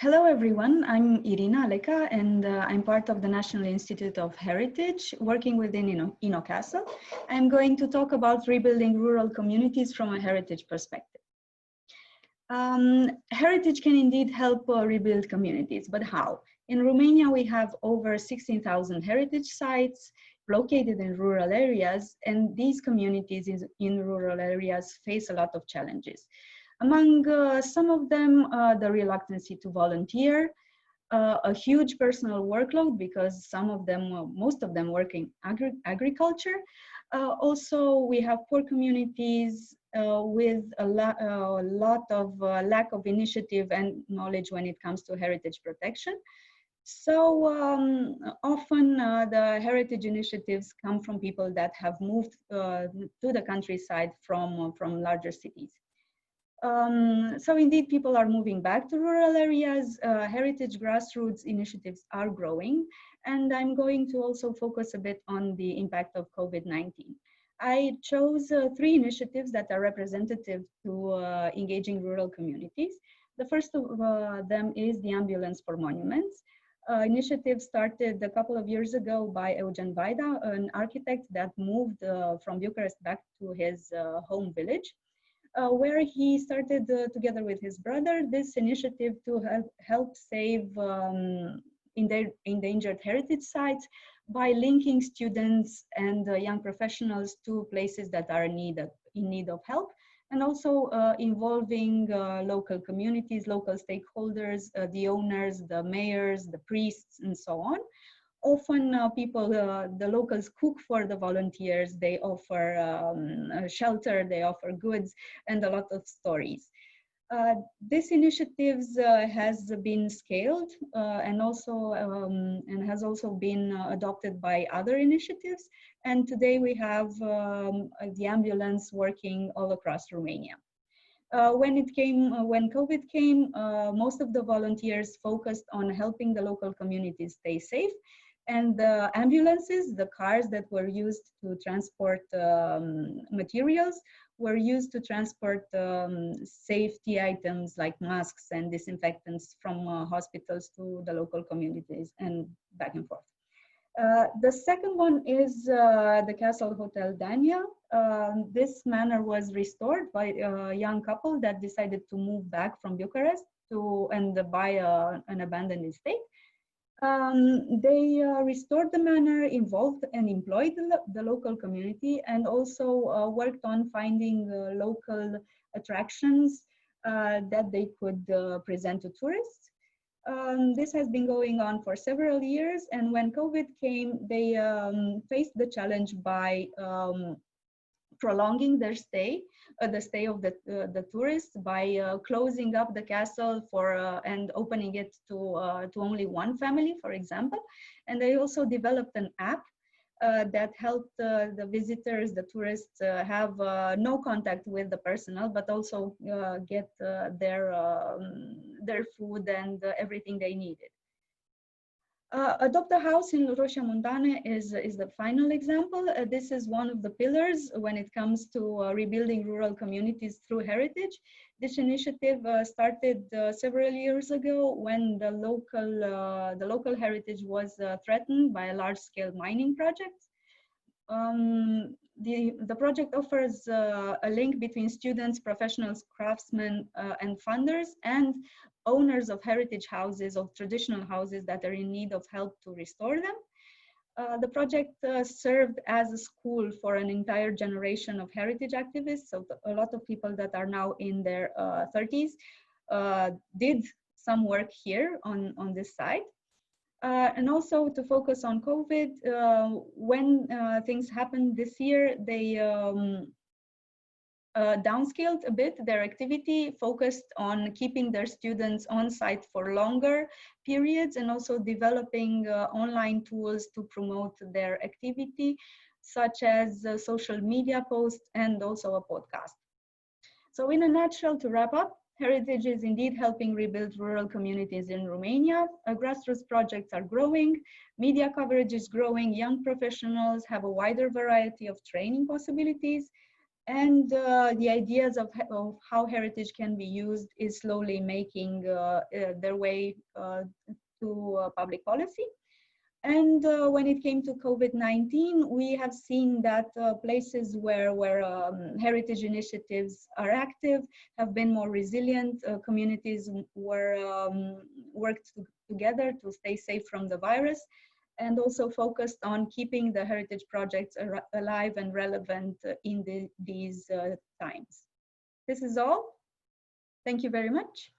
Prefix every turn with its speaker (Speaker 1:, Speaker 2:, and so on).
Speaker 1: Hello, everyone. I'm Irina Leca, and I'm part of the National Institute of Heritage, working within Innocastle. I'm going to talk about rebuilding rural communities from a heritage perspective. Heritage can indeed help rebuild communities, but how? In Romania, we have over 16,000 heritage sites located in rural areas, and these communities in rural areas face a lot of challenges. Among some of them, the reluctancy to volunteer, a huge personal workload because some of them, most of them work in agriculture. Also, we have poor communities with a lot of lack of initiative and knowledge when it comes to heritage protection. So often the heritage initiatives come from people that have moved to the countryside from larger cities. So indeed, people are moving back to rural areas. Heritage grassroots initiatives are growing, and I'm going to also focus a bit on the impact of COVID-19. I chose three initiatives that are representative to engaging rural communities. The first of them is the Ambulance for Monuments. Initiative started a couple of years ago by Eugen Vaida, an architect that moved from Bucharest back to his home village. Where he started together with his brother this initiative to help save endangered heritage sites by linking students and young professionals to places that are in need of help, and also involving local communities, local stakeholders, the owners, the mayors, the priests, and so on. Often the locals cook for the volunteers, they offer shelter, they offer goods, and a lot of stories. This initiative has been scaled and has also been adopted by other initiatives. And today we have the ambulance working all across Romania. When COVID came, most of the volunteers focused on helping the local communities stay safe. And the ambulances, the cars that were used to transport materials, were used to transport safety items like masks and disinfectants from hospitals to the local communities and back and forth. The second one is the Castle Hotel Dania. This manor was restored by a young couple that decided to move back from Bucharest and buy an abandoned estate. They restored the manor, involved and employed the local community, and also worked on finding local attractions that they could present to tourists. This has been going on for several years, and when COVID came, they faced the challenge by prolonging their stay, the stay of the tourists, by closing up the castle and opening it to only one family, for example. And they also developed an app that helped the visitors, the tourists, have no contact with the personnel, but also get their food and everything they needed. Adopt a House in Rosia Montane is the final example. This is one of the pillars when it comes to rebuilding rural communities through heritage. This initiative started several years ago when the local heritage was threatened by a large-scale mining project. The project offers a link between students, professionals, craftsmen, and funders, and owners of heritage houses, of traditional houses that are in need of help to restore them. The project served as a school for an entire generation of heritage activists. So a lot of people that are now in their 30s did some work here on this site. And also to focus on COVID, when things happened this year, they downscaled a bit their activity, focused on keeping their students on site for longer periods, and also developing online tools to promote their activity, such as social media posts and also a podcast. So in a nutshell, to wrap up, heritage is indeed helping rebuild rural communities in Romania. Grassroots projects are growing, media coverage is growing, young professionals have a wider variety of training possibilities. And the ideas of how heritage can be used is slowly making their way to public policy. And when it came to COVID-19, we have seen that places where heritage initiatives are active have been more resilient. Communities were worked together to stay safe from the virus, and also focused on keeping the heritage projects alive and relevant in these times. This is all. Thank you very much.